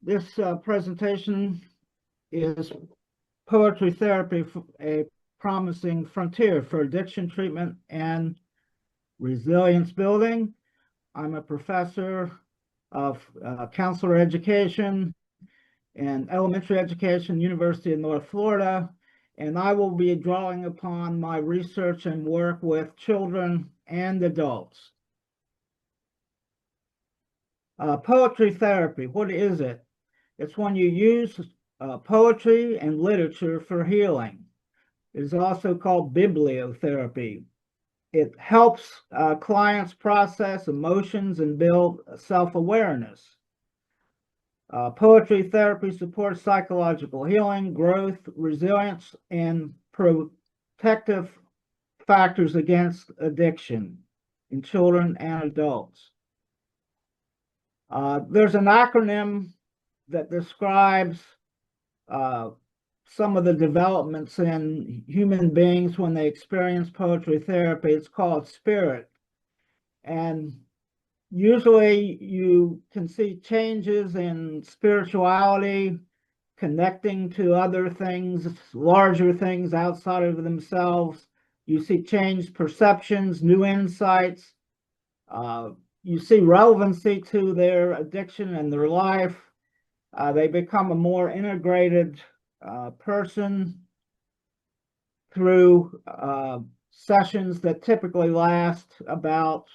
This presentation is Poetry Therapy, a Promising Frontier for Addiction Treatment and Resilience Building. I'm a professor of counselor education and elementary education, University of North Florida, and I will be drawing upon my research and work with children and adults. Poetry therapy, what is it? It's when you use poetry and literature for healing. It is also called bibliotherapy. It helps clients process emotions and build self-awareness. Poetry therapy supports psychological healing, growth, resilience, and protective factors against addiction in children and adults. There's an acronym that describes some of the developments in human beings when they experience poetry therapy. It's called SPIRIT. And usually you can see changes in spirituality, connecting to other things, larger things outside of themselves. You see changed perceptions, new insights. You see relevancy to their addiction and their life. They become a more integrated person through sessions that typically last about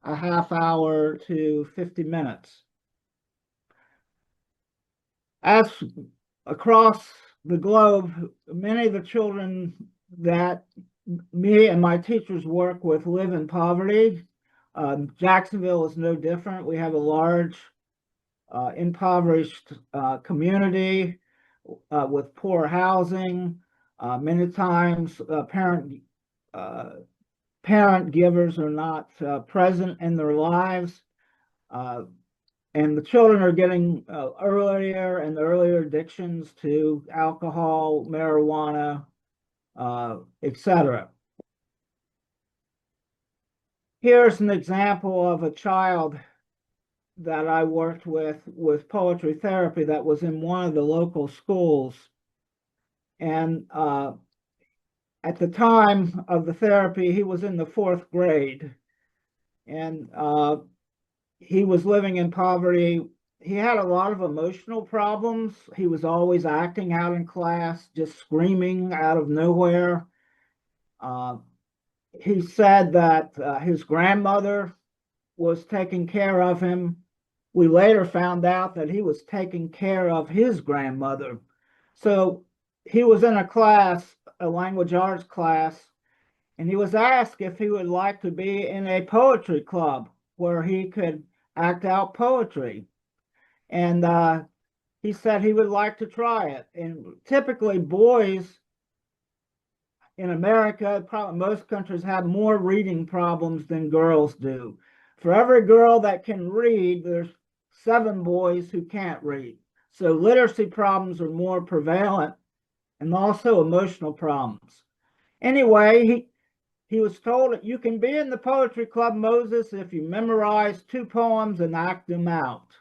a half hour to 50 minutes. As across the globe, many of the children that me and my teachers work with live in poverty. Jacksonville is no different. We have a large impoverished community with poor housing. Many times parent givers are not present in their lives. And the children are getting earlier and earlier addictions to alcohol, marijuana, etc. Here's an example of a child that I worked with poetry therapy that was in one of the local schools. And at the time of the therapy, he was in the 4th grade. And he was living in poverty. He had a lot of emotional problems. He was always acting out in class, just screaming out of nowhere. He said that his grandmother was taking care of him. We later found out that he was taking care of his grandmother. So he was in a class, a language arts class, and he was asked if he would like to be in a poetry club where he could act out poetry. And he said he would like to try it. And typically boys in America, probably most countries, have more reading problems than girls do. For every girl that can read, there's 7 boys who can't read. So literacy problems are more prevalent, and also emotional problems. Anyway, he was told that you can be in the poetry club, Moses, if you memorize 2 poems and act them out.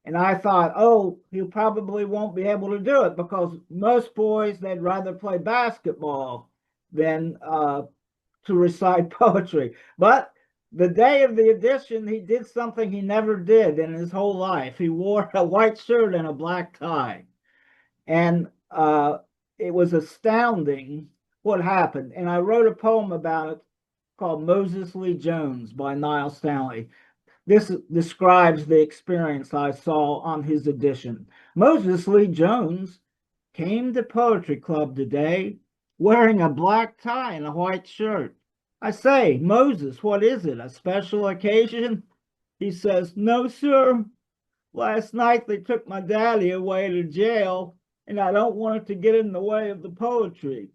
And I thought, oh, he probably won't be able to do it because most boys, they'd rather play basketball than to recite poetry. But the day of the audition, he did something he never did in his whole life. He wore a white shirt and a black tie. And it was astounding what happened. And I wrote a poem about it called Moses Lee Jones by Nile Stanley. This describes the experience I saw on his audition. Moses Lee Jones came to Poetry Club today wearing a black tie and a white shirt. I say, Moses, what is it, a special occasion? He says, no, sir. Last night they took my daddy away to jail, and I don't want it to get in the way of the poetry.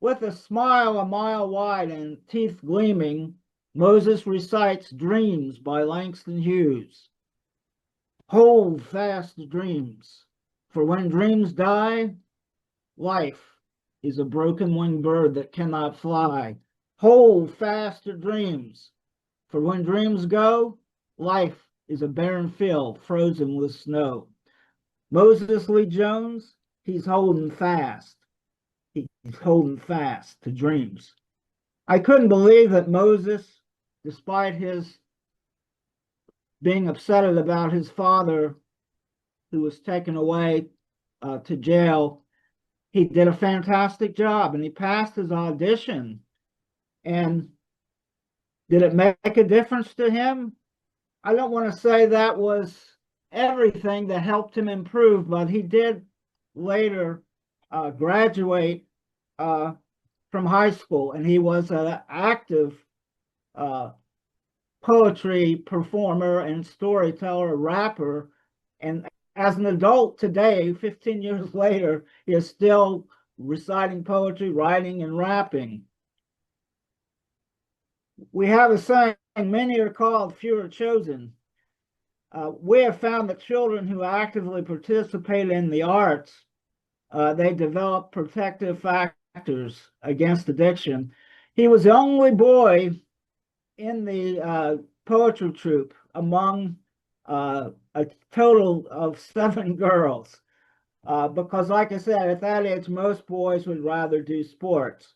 With a smile a mile wide and teeth gleaming, Moses recites Dreams by Langston Hughes. Hold fast dreams, for when dreams die, life is a broken-winged bird that cannot fly. Hold fast to dreams, for when dreams go, life is a barren field frozen with snow. Moses Lee Jones, he's holding fast. He's holding fast to dreams. I couldn't believe that Moses, despite his being upset about his father, who was taken away to jail, he did a fantastic job and he passed his audition. And did it make a difference to him? I don't want to say that was everything that helped him improve, but he did later graduate from high school, and he was an active poetry performer and storyteller, rapper. And as an adult today, 15 years later, he is still reciting poetry, writing, and rapping. We have a saying, many are called, few are chosen. We have found that children who actively participate in the arts, they develop protective factors against addiction. He was the only boy in the poetry troupe among a total of 7 girls, because like I said, at that age, most boys would rather do sports.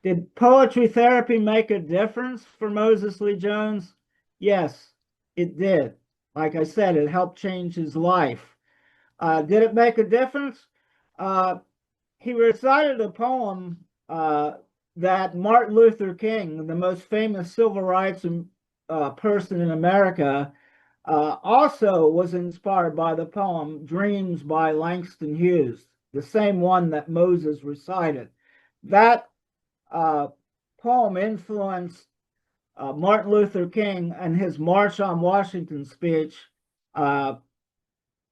Did poetry therapy make a difference for Moses Lee Jones? Yes, it did. Like I said, it helped change his life. Did it make a difference? He recited a poem that Martin Luther King, the most famous civil rights person in America, also was inspired by the poem Dreams by Langston Hughes, the same one that Moses recited. That poem influenced Martin Luther King and his March on Washington speech to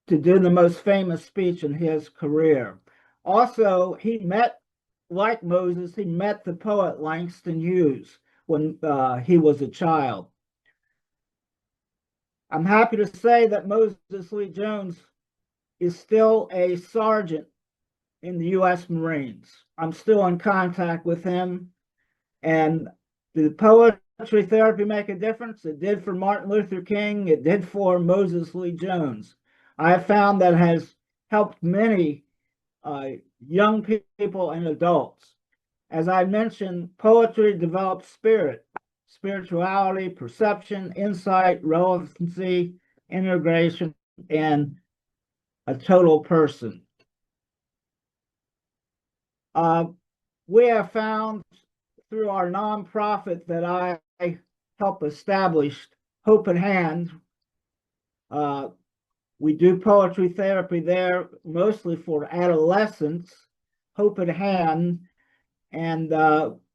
do the most famous speech in his career. Also, he met, like Moses, he met the poet Langston Hughes when he was a child. I'm happy to say that Moses Lee Jones is still a sergeant in the U.S. Marines. I'm still in contact with him. And did poetry therapy make a difference? It did for Martin Luther King. It did for Moses Lee Jones. I have found that has helped many young people and adults. As I mentioned, poetry develops spirit, spirituality, perception, insight, relevancy, integration, and a total person. We have found through our nonprofit that I help establish, Hope at Hand. We do poetry therapy there, mostly for adolescents, Hope at Hand. And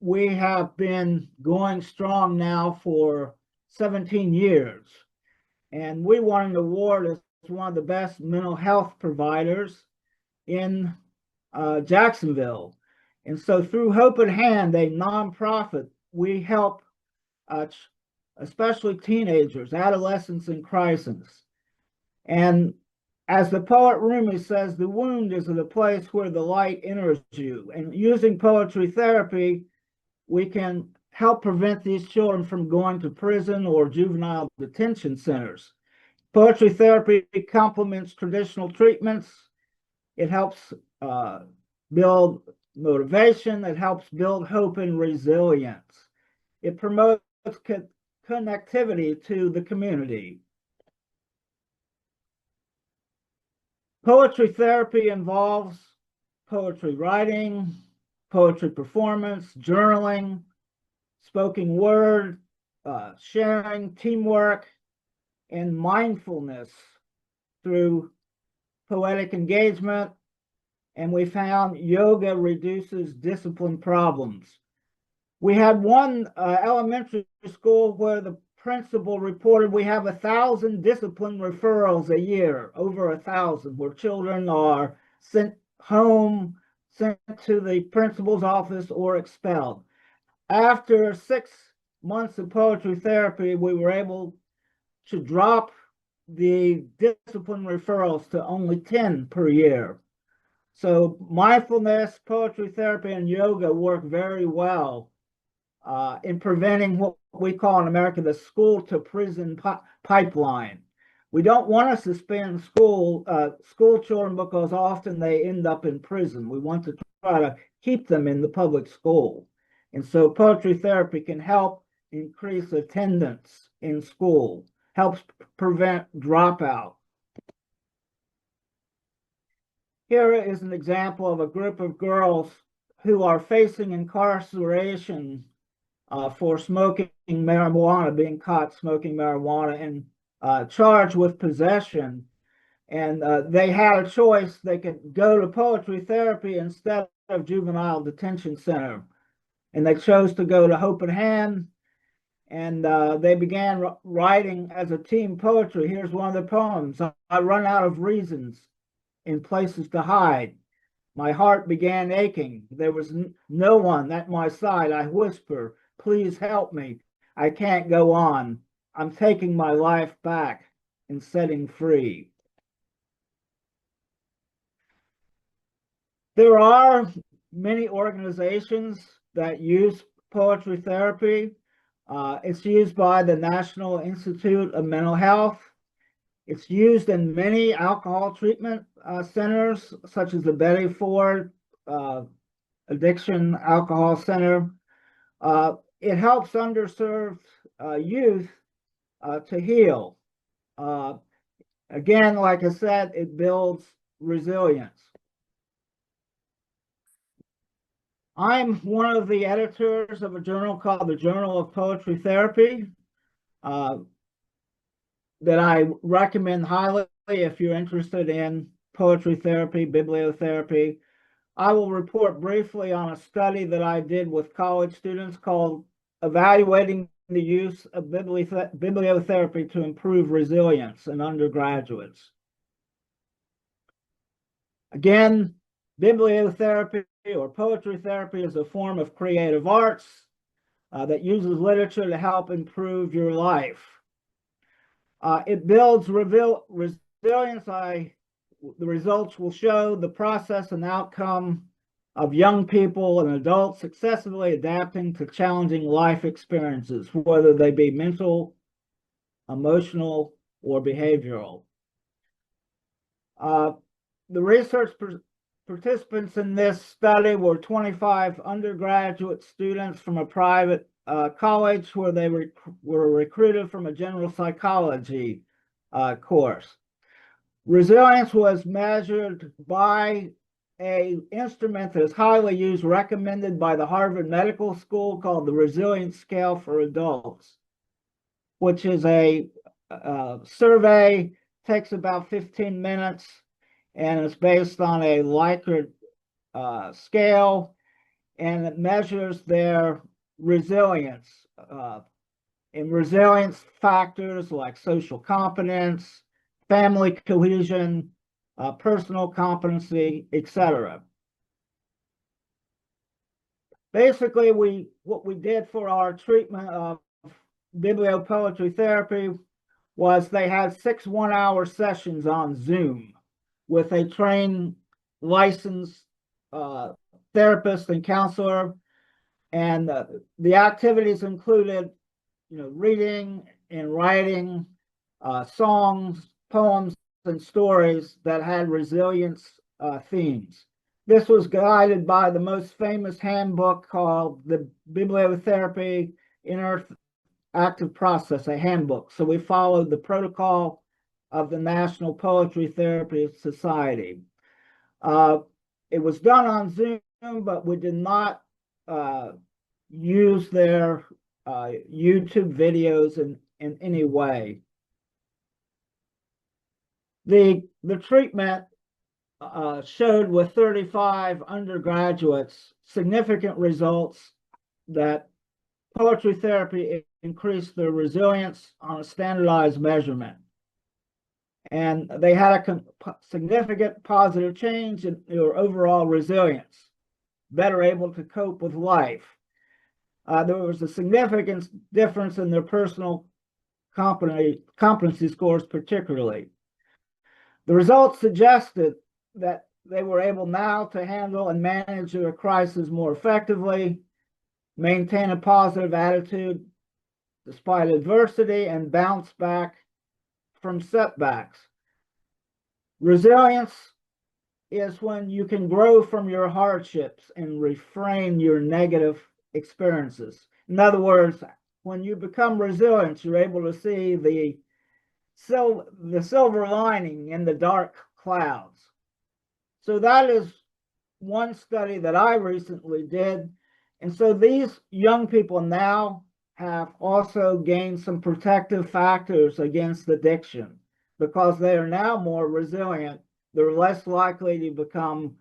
we have been going strong now for 17 years. And we won an award as one of the best mental health providers in Jacksonville. And so through Hope at Hand, a nonprofit, we help especially teenagers, adolescents in crisis. And as the poet Rumi says, the wound is the place where the light enters you. And using poetry therapy, we can help prevent these children from going to prison or juvenile detention centers. Poetry therapy complements traditional treatments. It helps build motivation. It helps build hope and resilience. It promotes connectivity to the community. Poetry therapy involves poetry writing, poetry performance, journaling, spoken word, sharing, teamwork, and mindfulness through poetic engagement. And we found yoga reduces discipline problems. We had one elementary school where the principal reported we have 1,000 discipline referrals a year, over 1,000, where children are sent home, sent to the principal's office, or expelled. After 6 months of poetry therapy, we were able to drop the discipline referrals to only 10 per year. So mindfulness, poetry therapy, and yoga work very well in preventing what we call in America the school to prison pipeline. We don't want to suspend school children because often they end up in prison. We want to try to keep them in the public school. And so poetry therapy can help increase attendance in school, helps prevent dropout. Here is an example of a group of girls who are facing incarceration for smoking marijuana, being caught smoking marijuana and charged with possession. And they had a choice. They could go to poetry therapy instead of juvenile detention center. And they chose to go to Hope and Hand. And they began writing as a team poetry. Here's one of the poems. I run out of reasons in places to hide. My heart began aching. There was no one at my side. I whisper, please help me. I can't go on. I'm taking my life back and setting free. There are many organizations that use poetry therapy. It's used by the National Institute of Mental Health. It's used in many alcohol treatment centers, such as the Betty Ford Addiction Alcohol Center. It helps underserved youth to heal. Again, like I said, it builds resilience. I'm one of the editors of a journal called the Journal of Poetry Therapy that I recommend highly if you're interested in poetry therapy, bibliotherapy. I will report briefly on a study that I did with college students called Evaluating the Use of Bibliotherapy to Improve Resilience in Undergraduates. Again, bibliotherapy or poetry therapy is a form of creative arts that uses literature to help improve your life. It builds resilience. The results will show the process and outcome of young people and adults successfully adapting to challenging life experiences, whether they be mental, emotional, or behavioral. The research participants in this study were 25 undergraduate students from a private college where they were recruited from a general psychology course. Resilience was measured by an instrument that is highly used, recommended by the Harvard Medical School, called the Resilience Scale for Adults, which is a survey, takes about 15 minutes, and it's based on a Likert scale, and it measures their resilience in resilience factors like social competence, family cohesion, personal competency, etc. Basically, what we did for our treatment of bibliopoetry therapy was they had 6 one-hour sessions on Zoom with a trained, licensed therapist and counselor, and the activities included, reading and writing songs, poems, and stories that had resilience themes. This was guided by the most famous handbook called the Bibliotherapy Interactive Process, a handbook. So we followed the protocol of the National Poetry Therapy Society. It was done on Zoom, but we did not use their YouTube videos in any way. The treatment showed with 35 undergraduates significant results that poetry therapy increased their resilience on a standardized measurement. And they had a significant positive change in their overall resilience, better able to cope with life. There was a significant difference in their personal competency scores particularly. The results suggested that they were able now to handle and manage their crisis more effectively, maintain a positive attitude despite adversity, and bounce back from setbacks. Resilience is when you can grow from your hardships and refrain your negative experiences. In other words, when you become resilient, you're able to see the silver lining in the dark clouds. So that is one study that I recently did. And so these young people now have also gained some protective factors against addiction because they are now more resilient. They're less likely to become,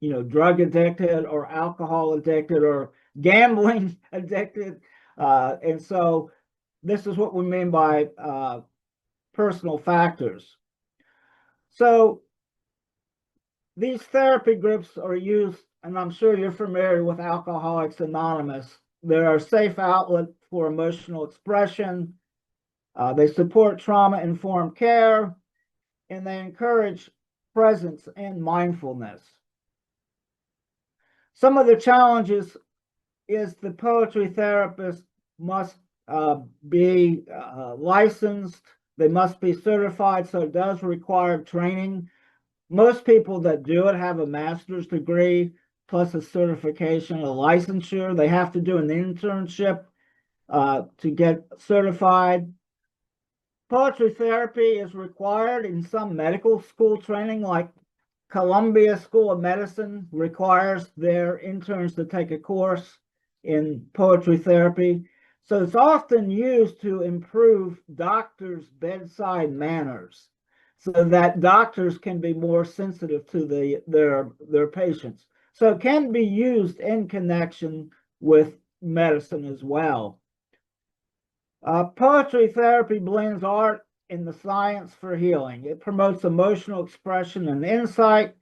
drug addicted or alcohol addicted or gambling addicted. And so this is what we mean by personal factors. So these therapy groups are used, and I'm sure you're familiar with Alcoholics Anonymous. They're a safe outlet for emotional expression. They support trauma-informed care, and they encourage presence and mindfulness. Some of the challenges is the poetry therapist must be licensed. They must be certified, so it does require training. Most people that do it have a master's degree plus a certification, a licensure. They have to do an internship to get certified. Poetry therapy is required in some medical school training, like Columbia School of Medicine requires their interns to take a course in poetry therapy. So it's often used to improve doctors' bedside manners so that doctors can be more sensitive to their patients. So it can be used in connection with medicine as well. Poetry therapy blends art and the science for healing. It promotes emotional expression and insight.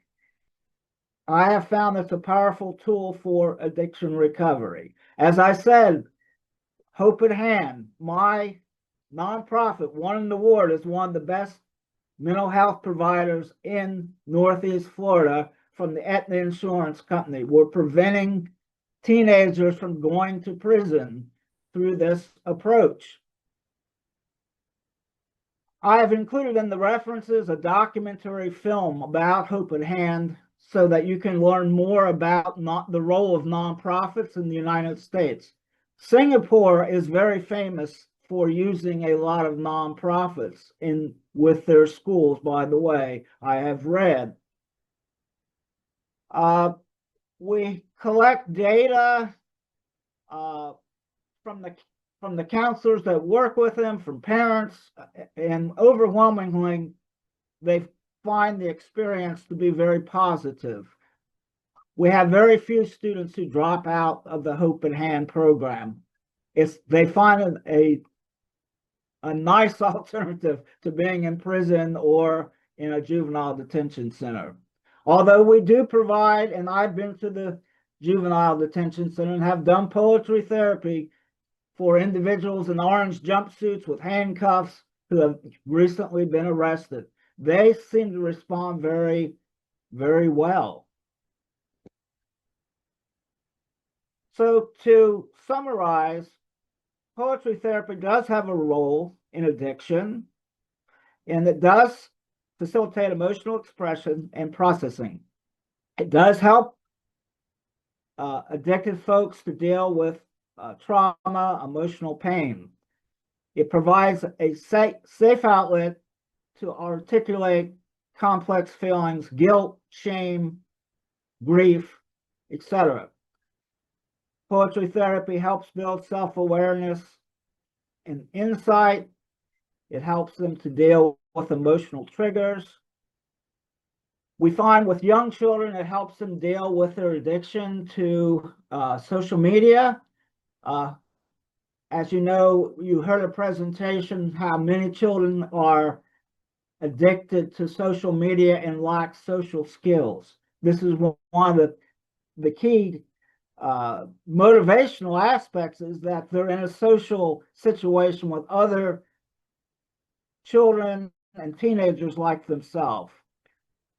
I have found it's a powerful tool for addiction recovery. As I said, Hope at Hand, my nonprofit, won an award as one of the best mental health providers in Northeast Florida from the Aetna Insurance Company. We're preventing teenagers from going to prison through this approach. I have included in the references a documentary film about Hope at Hand so that you can learn more about the role of nonprofits in the United States. Singapore is very famous for using a lot of nonprofits with their schools, by the way, I have read. We collect data from the counselors that work with them, from parents, and overwhelmingly, they find the experience to be very positive. We have very few students who drop out of the Hope at Hand program. They find a nice alternative to being in prison or in a juvenile detention center. Although we do provide, and I've been to the juvenile detention center and have done poetry therapy for individuals in orange jumpsuits with handcuffs who have recently been arrested. They seem to respond very, very well. So to summarize, poetry therapy does have a role in addiction, and it does facilitate emotional expression and processing. It does help addicted folks to deal with trauma, emotional pain. It provides a safe outlet to articulate complex feelings, guilt, shame, grief, etc. Poetry therapy helps build self-awareness and insight. It helps them to deal with emotional triggers. We find with young children, it helps them deal with their addiction to social media. As you know, you heard a presentation how many children are addicted to social media and lack social skills. This is one of the key motivational aspects, is that they're in a social situation with other children and teenagers like themselves.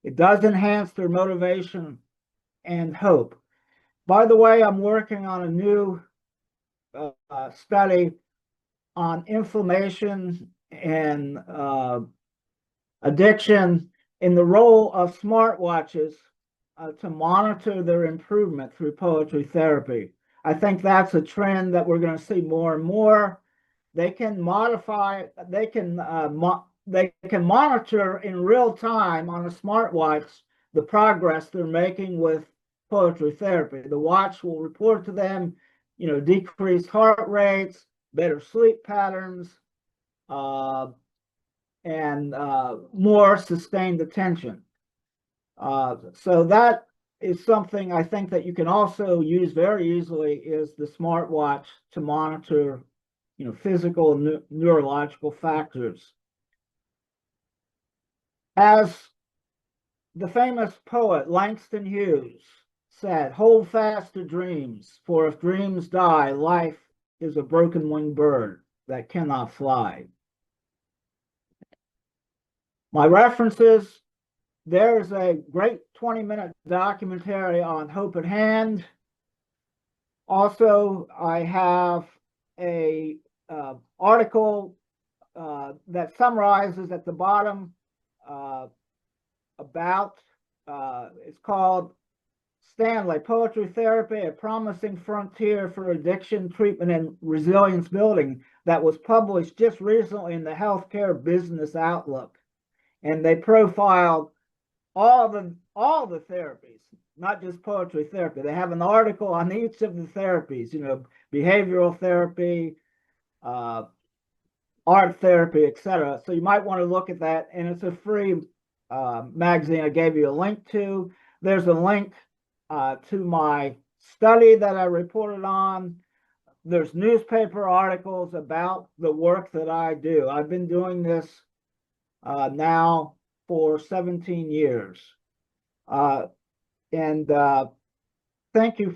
It does enhance their motivation and hope. By the way, I'm working on a new study on inflammation and addiction in the role of smartwatches to monitor their improvement through poetry therapy. I think that's a trend that we're going to see more and more. They can modify, they can monitor in real time on a smartwatch the progress they're making with poetry therapy. The watch will report to them, decreased heart rates, better sleep patterns, and more sustained attention. So that is something I think that you can also use very easily is the smartwatch to monitor, physical and neurological factors. As the famous poet Langston Hughes said, "Hold fast to dreams, for if dreams die, life is a broken-winged bird that cannot fly." My references, there's a great 20-minute documentary on Hope at Hand. Also, I have a article that summarizes at the bottom about, it's called Stanley, Poetry Therapy, a Promising Frontier for Addiction Treatment and Resilience Building, that was published just recently in the Healthcare Business Outlook. And they profiled all the therapies, not just poetry therapy. They have an article on each of the therapies, behavioral therapy, art therapy, etc. So you might want to look at that, and it's a free magazine I gave you a link to. There's a link to my study that I reported on. There's newspaper articles about the work that I do. I've been doing this now for 17 years. And thank you